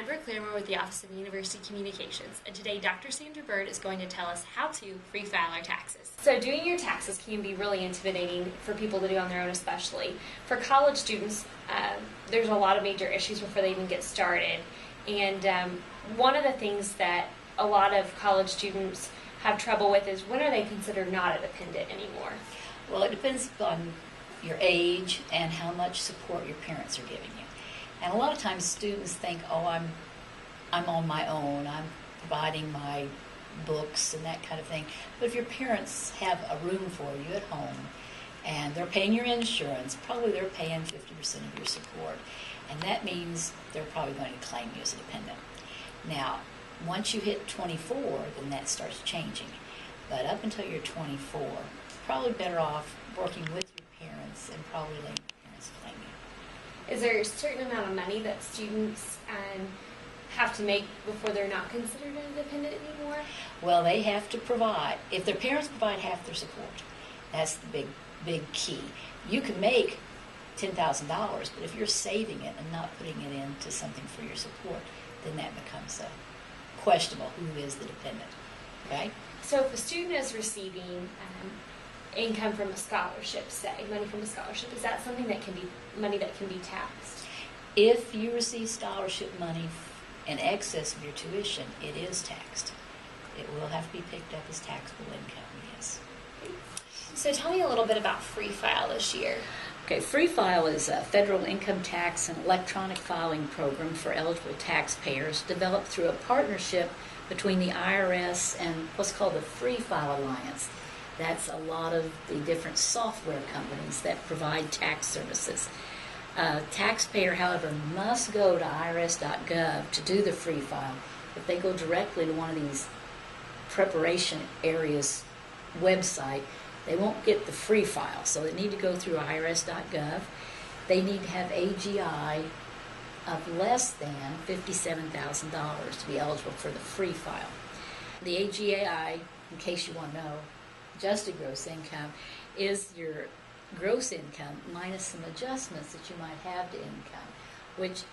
I'm Brooke Claremore with the Office of University Communications, and today Dr. Sandra Byrd is going to tell us how to free file our taxes. So doing your taxes can be really intimidating for people to do on their own, especially. For college students, there's a lot of major issues before they even get started. And one of the things that a lot of college students have trouble with is, when are they considered not a dependent anymore? Well, it depends on your age and how much support your parents are giving you. And a lot of times students think, oh, I'm on my own, I'm providing my books and that kind of thing. But if your parents have a room for you at home and they're paying your insurance, probably they're paying 50% of your support. And that means they're probably going to claim you as a dependent. Now, once you hit 24, then that starts changing. But up until you're 24, probably better off working with your parents and probably letting your parents claim you. Is there a certain amount of money that students have to make before they're not considered a dependent anymore? Well, they have to provide, if their parents provide half their support, that's the big key. You can make $10,000, but if you're saving it and not putting it into something for your support, then that becomes questionable. Who is the dependent? Okay? So if a student is receiving income from a scholarship, say, money from a scholarship, is that something that can be money that can be taxed? If you receive scholarship money in excess of your tuition, it is taxed. It will have to be picked up as taxable income, yes. So tell me a little bit about Free File this year. Okay, Free File is a federal income tax and electronic filing program for eligible taxpayers developed through a partnership between the IRS and what's called the Free File Alliance. That's a lot of the different software companies that provide tax services. A taxpayer, however, must go to irs.gov to do the free file. If they go directly to one of these preparation areas website, they won't get the free file. So they need to go through irs.gov. They need to have AGI of less than $57,000 to be eligible for the free file. The AGI, in case you want to know, adjusted gross income, is your gross income minus some adjustments that you might have to income, which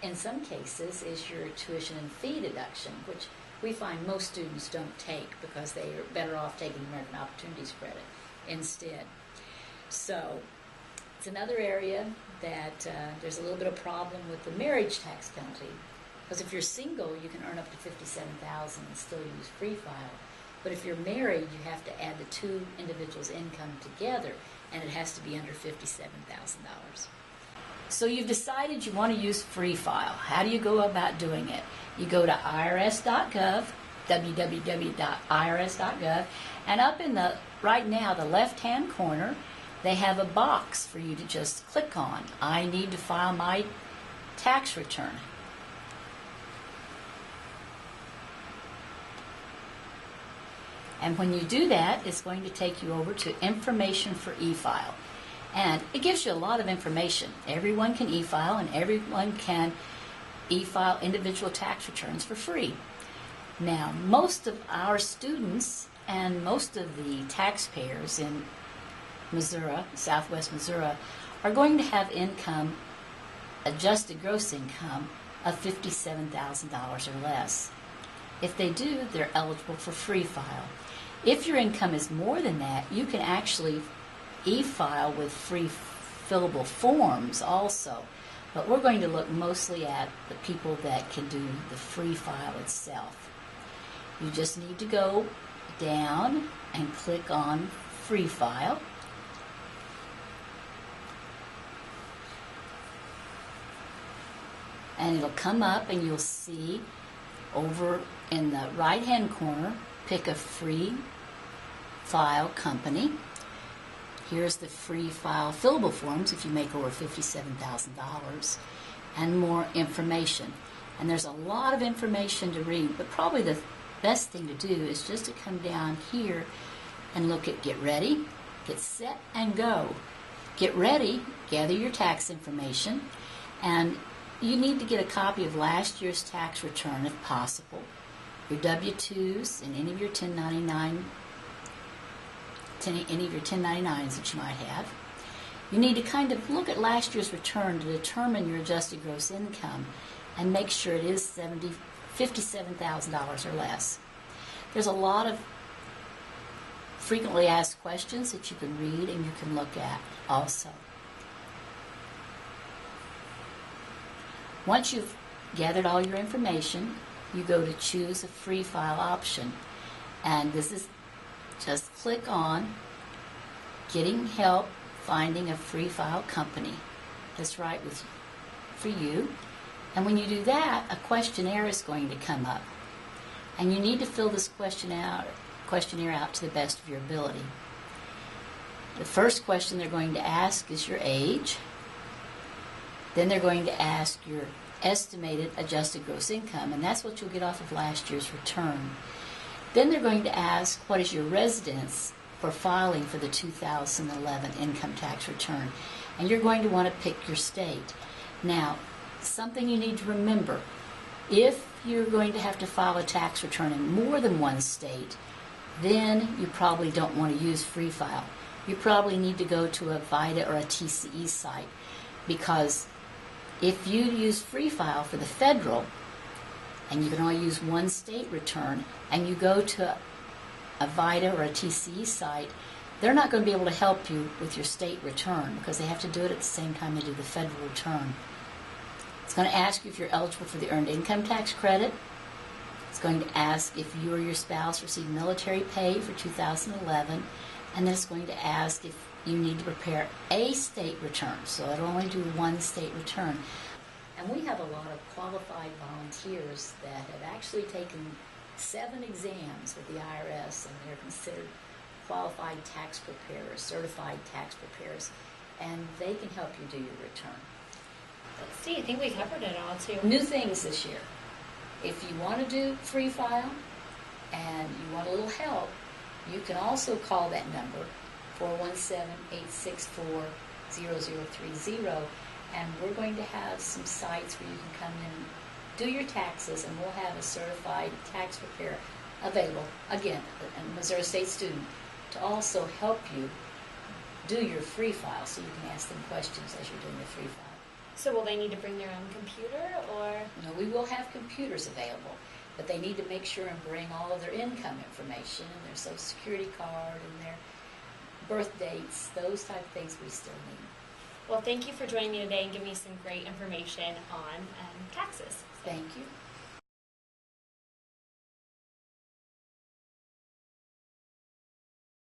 in some cases is your tuition and fee deduction, which we find most students don't take because they are better off taking American Opportunities Credit instead. So it's another area that there's a little bit of problem with the marriage tax penalty, because if you're single, you can earn up to $57,000 and still use free file. But if you're married, you have to add the two individuals' income together, and it has to be under $57,000. So you've decided you want to use free file. How do you go about doing it? You go to irs.gov, www.irs.gov, and up in the, right now, the left-hand corner, they have a box for you to just click on. I need to file my tax return. And when you do that, it's going to take you over to Information for e-file. And it gives you a lot of information. Everyone can e-file, and everyone can e-file individual tax returns for free. Now, most of our students and most of the taxpayers in Missouri, southwest Missouri, are going to have income, adjusted gross income, of $57,000 or less. If they do, they're eligible for free file. If your income is more than that, you can actually e-file with free fillable forms also. But we're going to look mostly at the people that can do the free file itself. You just need to go down and click on Free File. And it'll come up and you'll see over in the right-hand corner, pick a free file company. Here's the free file fillable forms if you make over $57,000 and more information. And there's a lot of information to read, but probably the best thing to do is just to come down here and look at Get Ready, Get Set, and Go. Get ready, gather your tax information, and you need to get a copy of last year's tax return if possible, your W-2s and any of your 1099s that you might have. You need to kind of look at last year's return to determine your adjusted gross income and make sure it is $57,000 or less. There's a lot of frequently asked questions that you can read and you can look at also. Once you've gathered all your information, you go to choose a free file option. And this is just click on Getting Help Finding a Free File Company that's right for you. And when you do that, a questionnaire is going to come up. And you need to fill this questionnaire out to the best of your ability. The first question they're going to ask is your age. Then they're going to ask your estimated adjusted gross income, and that's what you'll get off of last year's return. Then they're going to ask what is your residence for filing for the 2011 income tax return. And you're going to want to pick your state. Now, something you need to remember, if you're going to have to file a tax return in more than one state, then you probably don't want to use Free File. You probably need to go to a VITA or a TCE site, because if you use Free File for the federal, and you can only use one state return, and you go to a VITA or a TCE site, they're not going to be able to help you with your state return because they have to do it at the same time they do the federal return. It's going to ask you if you're eligible for the Earned Income Tax Credit. It's going to ask if you or your spouse received military pay for 2011, and then it's going to ask if you need to prepare a state return, so it'll only do one state return. And we have a lot of qualified volunteers that have actually taken 7 exams with the IRS, and they're considered qualified tax preparers, certified tax preparers, and they can help you do your return. Let's see, I think we covered it all too. New things this year. If you want to do Free File and you want a little help, you can also call that number, 417-864-0030, and we're going to have some sites where you can come in and do your taxes, and we'll have a certified tax preparer available, again, a Missouri State student, to also help you do your Free File, so you can ask them questions as you're doing the Free File. So will they need to bring their own computer, or? No, we will have computers available, but they need to make sure and bring all of their income information and their Social Security card and their birth dates, those type of things we still need. Well, thank you for joining me today and giving me some great information on taxes. Thank you.